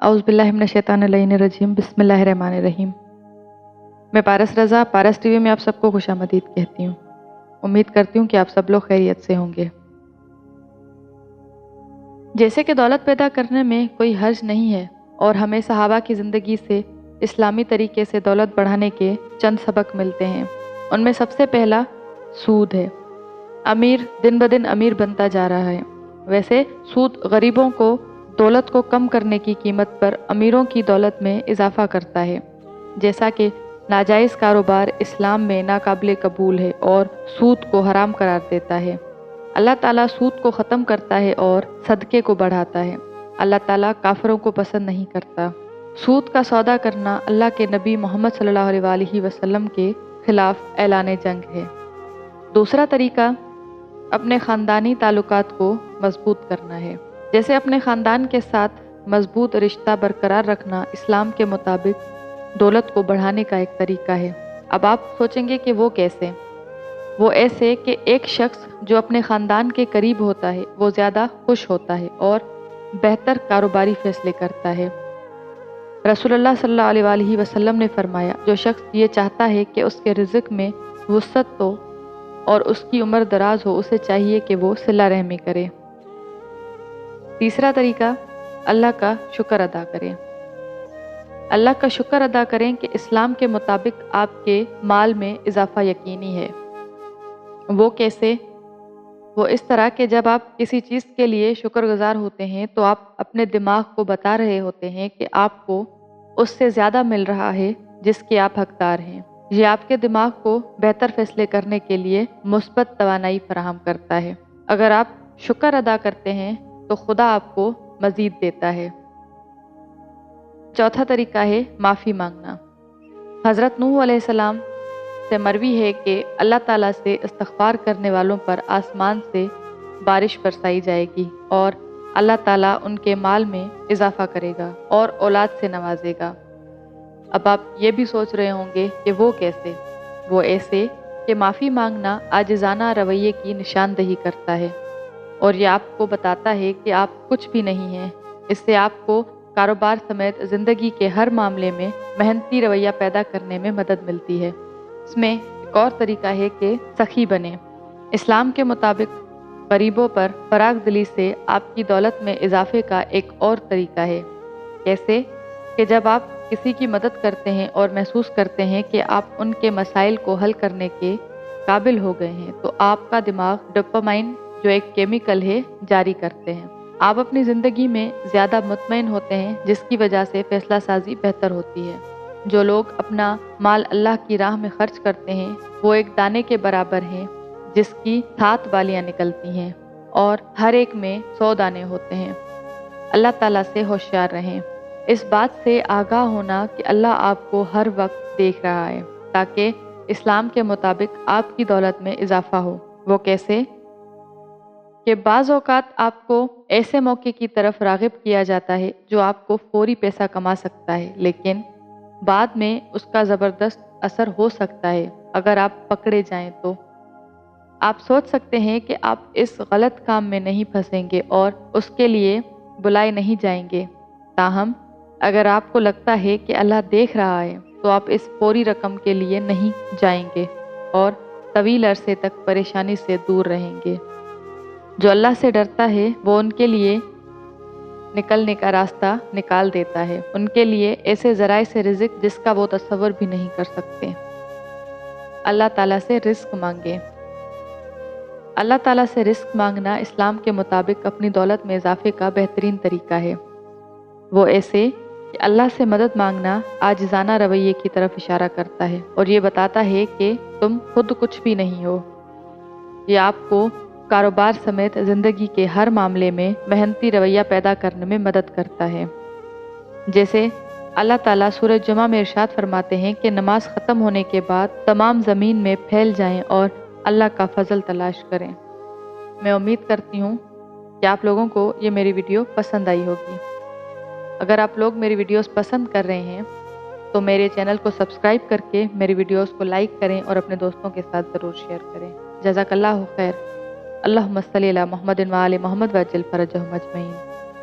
औज़ुबिल्लाहि मिनश्शैतानिर्रजीम बिस्मिल्लाहिर्रहमानिर्रहीम। मैं पारस रज़ा पारस टीवी में आप सबको खुशामदीद कहती हूँ। उम्मीद करती हूँ कि आप सब लोग खैरियत से होंगे। जैसे कि दौलत पैदा करने में कोई हर्ज नहीं है और हमें सहाबा की ज़िंदगी से इस्लामी तरीके से दौलत बढ़ाने के चंद सबक मिलते हैं। उनमें सबसे पहला सूद है। अमीर दिन ब दिन अमीर बनता जा रहा है। वैसे सूद गरीबों को दौलत को कम करने की कीमत पर अमीरों की दौलत में इजाफा करता है। जैसा कि नाजायज़ कारोबार इस्लाम में नाकाबिल कबूल है और सूद को हराम करार देता है। अल्लाह ताला सूद को ख़त्म करता है और सदक़े को बढ़ाता है। अल्लाह ताला काफिरों को पसंद नहीं करता। सूद का सौदा करना अल्लाह के नबी मोहम्मद सल्लल्लाहु अलैहि वसल्लम के ख़िलाफ़ ऐलान जंग है। दूसरा तरीका अपने ख़ानदानी ताल्लुकात को मजबूत करना है। जैसे अपने ख़ानदान के साथ मजबूत रिश्ता बरकरार रखना इस्लाम के मुताबिक दौलत को बढ़ाने का एक तरीका है। अब आप सोचेंगे कि वो कैसे? वो ऐसे कि एक शख्स जो अपने ख़ानदान के करीब होता है वो ज़्यादा खुश होता है और बेहतर कारोबारी फ़ैसले करता है। रसूलुल्लाह सल्लल्लाहु अलैहि वसल्लम ने फरमाया, जो शख्स ये चाहता है कि उसके रिज़्क़ में वुसअत हो और उसकी उम्र दराज हो, उसे चाहिए कि वो सिला रहमी करे। तीसरा तरीका अल्लाह का शुक्र अदा करें। अल्लाह का शुक्र अदा करें कि इस्लाम के मुताबिक आपके माल में इजाफा यकीनी है। वो कैसे? वो इस तरह कि जब आप किसी चीज़ के लिए शुक्रगुजार होते हैं तो आप अपने दिमाग को बता रहे होते हैं कि आपको उससे ज़्यादा मिल रहा है जिसके आप हकदार हैं। ये आपके दिमाग को बेहतर फैसले करने के लिए मुस्बत तवानाई फराहम करता है। अगर आप शुक्र अदा करते हैं तो खुदा आपको मज़ीद देता है। चौथा तरीका है माफ़ी मांगना। हज़रत नूह अलैहिस्सलाम से मरवी है कि अल्लाह ताला से इस्तग़फ़ार करने वालों पर आसमान से बारिश बरसाई जाएगी और अल्लाह ताला उनके माल में इजाफ़ा करेगा और औलाद से नवाजेगा। अब आप ये भी सोच रहे होंगे कि वो कैसे? वो ऐसे कि माफ़ी मांगना आजिज़ाना रवैये की निशानदही करता है और ये आपको बताता है कि आप कुछ भी नहीं हैं। इससे आपको कारोबार समेत ज़िंदगी के हर मामले में मेहनती रवैया पैदा करने में मदद मिलती है। इसमें एक और तरीका है कि सखी बने। इस्लाम के मुताबिक गरीबों पर फराग दिली से आपकी दौलत में इजाफे का एक और तरीका है। कैसे? कि जब आप किसी की मदद करते हैं और महसूस करते हैं कि आप उनके मसाइल को हल करने के काबिल हो गए हैं तो आपका दिमाग डोपामाइन जो एक केमिकल है जारी करते हैं। आप अपनी ज़िंदगी में ज़्यादा मुतमईन होते हैं जिसकी वजह से फ़ैसला साजी बेहतर होती है। जो लोग अपना माल अल्लाह की राह में खर्च करते हैं वो एक दाने के बराबर हैं जिसकी 7 बालियाँ निकलती हैं और हर एक में 100 दाने होते हैं। अल्लाह ताला से होशियार रहें। इस बात से आगाह होना कि अल्लाह आपको हर वक्त देख रहा है ताकि इस्लाम के मुताबिक आपकी दौलत में इजाफा हो। वो कैसे? कि बाज़ औक़ात आपको ऐसे मौके की तरफ राग़िब किया जाता है जो आपको फ़ौरी पैसा कमा सकता है, लेकिन बाद में उसका ज़बरदस्त असर हो सकता है अगर आप पकड़े जाएं तो। आप सोच सकते हैं कि आप इस गलत काम में नहीं फंसेंगे और उसके लिए बुलाए नहीं जाएंगे। ताहम अगर आपको लगता है कि अल्लाह देख रहा है तो आप इस फ़ौरी रकम के लिए नहीं जाएंगे और तवील अरसे तक परेशानी से दूर रहेंगे। जो अल्लाह से डरता है वो उनके लिए निकलने का रास्ता निकाल देता है। उनके लिए ऐसे ज़राए से रिज़्क़ जिसका वो तसव्वुर भी नहीं कर सकते। अल्लाह ताला से रिज़्क़ मांगे। अल्लाह ताला से रिज़्क़ मांगना इस्लाम के मुताबिक अपनी दौलत में इजाफे का बेहतरीन तरीका है। वो ऐसे कि अल्लाह से मदद मांगना आजिज़ाना रवैये की तरफ इशारा करता है और ये बताता है कि तुम खुद कुछ भी नहीं हो। ये आपको कारोबार समेत ज़िंदगी के हर मामले में मेहनती रवैया पैदा करने में मदद करता है। जैसे अल्लाह ताला सूरह जुमा में इरशाद फरमाते हैं कि नमाज ख़त्म होने के बाद तमाम ज़मीन में फैल जाएं और अल्लाह का फ़ज़ल तलाश करें। मैं उम्मीद करती हूँ कि आप लोगों को ये मेरी वीडियो पसंद आई होगी। अगर आप लोग मेरी वीडियोस पसंद कर रहे हैं तो मेरे चैनल को सब्सक्राइब करके मेरी वीडियोस को लाइक करें और अपने दोस्तों के साथ ज़रूर शेयर करें। जज़ाकल्लाहु खैर। अल्लाहुम्मा सल्ली अला मुहम्मदिन व आले मुहम्मद वअज्जिल फरजहुम अजमईन।